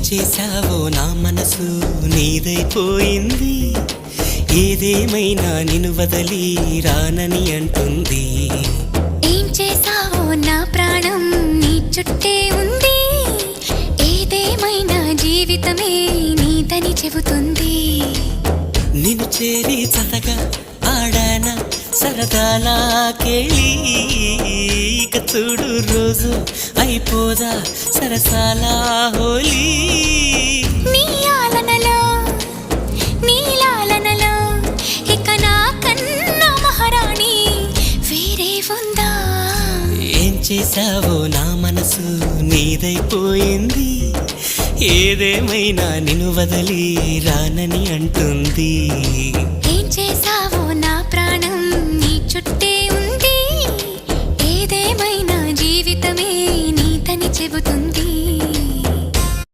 చేశావో నా మనసు నీదైపోయింది, ఏదేమైనా నిన్ను వదలి రానని అంటుంది. ఏం చేశావో నా ప్రాణం నీ చుట్టే ఉంది, ఏదేమైనా జీవితమే నీదని చెబుతుంది. నిన్ను చేరి చతగా ఆడాన సరదాలా కేళి, ఇక చూడు రోజు అయిపోదా సరసాలా హోలీ. నీ ఆలనలో నీ లాలనలో ఇక నా కన్నా మహారాణి వేరే ఉందా? ఏం చేశావో నా మనసు నీదైపోయింది, ఏదేమైనా నిన్ను వదలి రానని అంటుంది. ఏం చేశావో నా ప్రాణం నీ చుట్టే ఉంది, ఏదేమైనా జీవితమే నీదని చెబుతుంది.